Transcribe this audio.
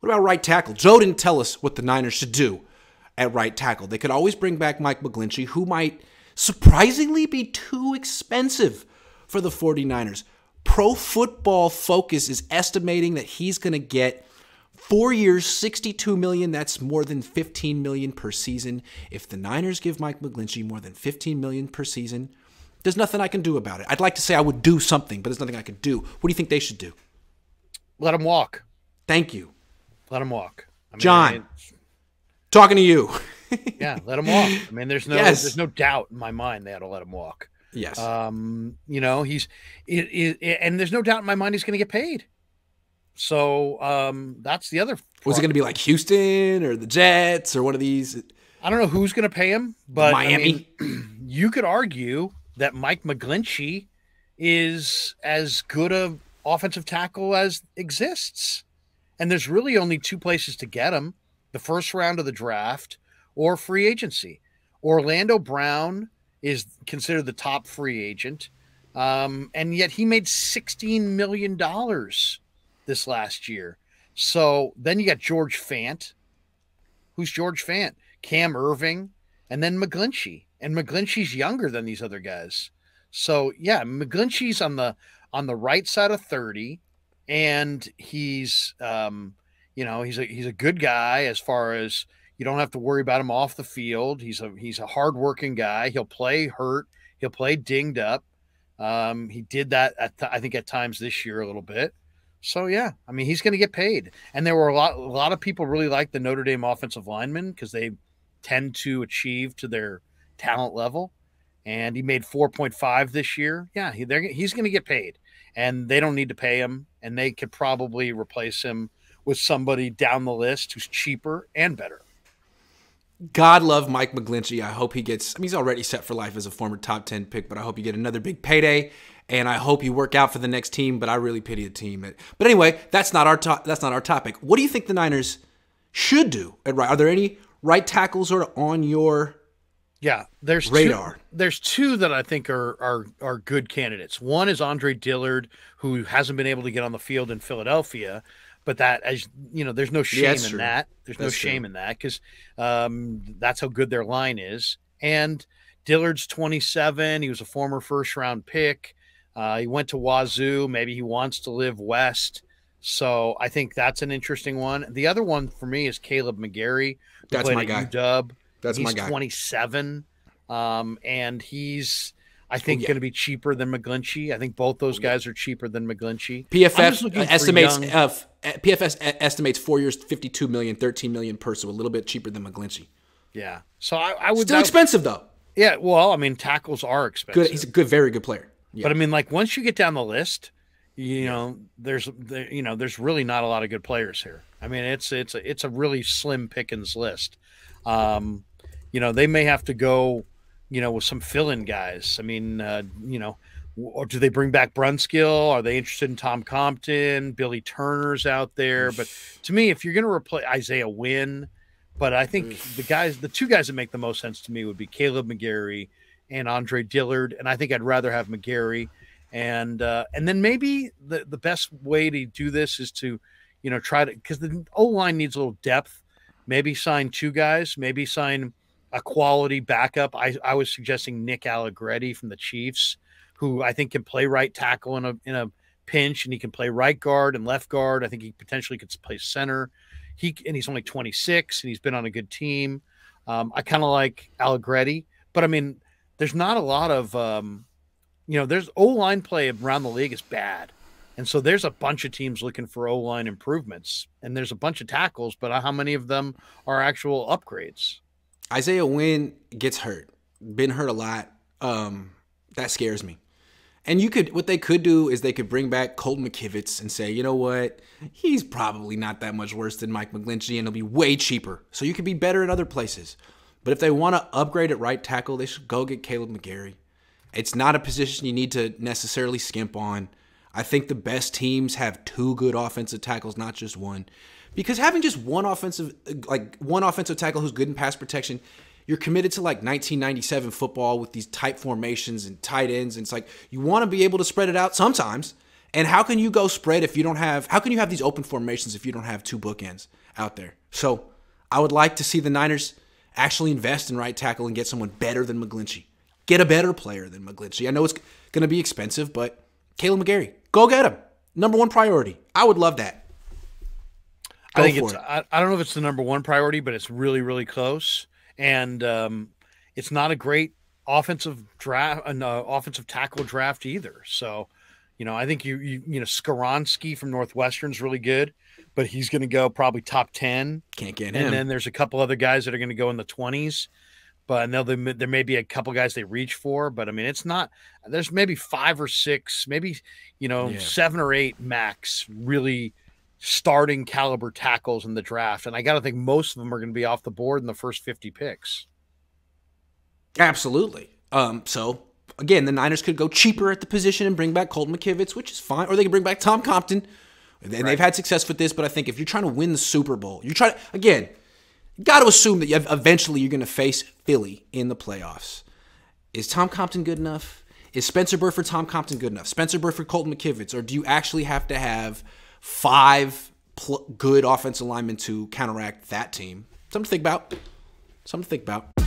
What about right tackle? Joe didn't tell us what the Niners should do at right tackle. They could always bring back Mike McGlinchey, who might surprisingly be too expensive for the 49ers. Pro Football Focus is estimating that he's going to get 4 years, $62 million. That's more than $15 million per season. If the Niners give Mike McGlinchey more than $15 million per season, there's nothing I can do about it. I'd like to say I would do something, but there's nothing I could do. What do you think they should do? Let him walk. Thank you. Let him walk. John, talking to you. Yeah, let him walk. I mean, there's no doubt in my mind they had to let him walk. Yes. And there's no doubt in my mind he's going to get paid. So that's the other part. Was it going to be like Houston or the Jets or one of these? I don't know who's going to pay him, but Miami. I mean, you could argue that Mike McGlinchey is as good a offensive tackle as exists. And there's really only two places to get him: the first round of the draft or free agency. Orlando Brown is considered the top free agent. And yet he made $16 million this last year. So then you got George Fant. Who's George Fant? Cam Irving, and then McGlinchey. And McGlinchey's younger than these other guys. So yeah, McGlinchey's on the right side of 30, and he's he's a good guy as far as you don't have to worry about him off the field. He's a hardworking guy. He'll play hurt. He'll play dinged up. He did that I think at times this year a little bit. So yeah, I mean, he's going to get paid. And there were a lot of people really like the Notre Dame offensive linemen because they tend to achieve to their talent level. And he made 4.5 this year. Yeah, he's going to get paid, and they don't need to pay him. And they could probably replace him with somebody down the list who's cheaper and better. God love Mike McGlinchey. I hope he gets, he's already set for life as a former top 10 pick, but I hope you get another big payday, and I hope you work out for the next team, but I really pity the team. But anyway, that's not our topic. What do you think the Niners should do at right? Are there any right tackles sort of on your radar? There's two that I think are good candidates. One is Andre Dillard, who hasn't been able to get on the field in Philadelphia. But that, as you know, there's no shame in that. There's no shame in that because that's how good their line is. And Dillard's 27. He was a former first-round pick. He went to Wazoo. Maybe he wants to live west. So I think that's an interesting one. The other one for me is Caleb McGarry. That's my guy. UW. That's my guy. He's 27, and he's, I think, going to be cheaper than McGlinchey. I think both those guys are cheaper than McGlinchey. PFS estimates 4 years, $52 million, $13 million per, so a little bit cheaper than McGlinchey. Yeah, so I would still expensive though. Yeah, well, I mean, tackles are expensive. Good, he's a very good player. Yeah. But I mean, like once you get down the list, there's really not a lot of good players here. I mean, it's a really slim pickings list. They may have to go, with some fill-in guys. I mean, or do they bring back Brunskill? Are they interested in Tom Compton? Billy Turner's out there. But to me, if you're going to replace Isaiah Wynn, but I think the two guys that make the most sense to me would be Caleb McGarry and Andre Dillard. And I think I'd rather have McGarry. And then maybe the best way to do this is to, try to, because the O-line needs a little depth. Maybe sign two guys, maybe sign a quality backup. I was suggesting Nick Allegretti from the Chiefs, who I think can play right tackle in a pinch, and he can play right guard and left guard. I think he potentially could play center. He's only 26, and he's been on a good team. I kind of like Allegretti, but I mean, there's not a lot of there's O-line play around the league is bad. And so there's a bunch of teams looking for O-line improvements, and there's a bunch of tackles, but how many of them are actual upgrades? Isaiah Wynn gets hurt, been hurt a lot. That scares me. And what they could do is they could bring back Colton McKivitz and say, you know what, he's probably not that much worse than Mike McGlinchey, and he'll be way cheaper. So you could be better in other places. But if they want to upgrade at right tackle, they should go get Caleb McGarry. It's not a position you need to necessarily skimp on. I think the best teams have two good offensive tackles, not just one. Because having just one offensive tackle who's good in pass protection, you're committed to like 1997 football with these tight formations and tight ends. And it's like you want to be able to spread it out sometimes. And how can you go spread if you don't have, how can you have these open formations if you don't have two bookends out there? So I would like to see the Niners actually invest in right tackle and get someone better than McGlinchey. Get a better player than McGlinchey. I know it's going to be expensive, but Caleb McGarry, go get him. Number one priority. I would love that. I think it's, I don't know if it's the number one priority, but it's really, really close. And it's not a great offensive tackle draft either. So, I think you Skoronski from Northwestern's really good, but he's going to go probably top 10. Can't get him. And then there's a couple other guys that are going to go in the 20s. But I know there may be a couple guys they reach for, but I mean, it's not. There's maybe 5 or 6, maybe 7 or 8 max really starting caliber tackles in the draft, and I got to think most of them are going to be off the board in the first 50 picks. Absolutely. So again, the Niners could go cheaper at the position and bring back Colton McKivitz, which is fine, or they could bring back Tom Compton. And they've had success with this, but I think if you're trying to win the Super Bowl, you got to assume that eventually you're going to face Philly in the playoffs. Is Tom Compton good enough? Is Spencer Burford, Tom Compton good enough? Spencer Burford, Colton McKivitz? Or do you actually have to have 5 good offensive linemen to counteract that team? Something to think about.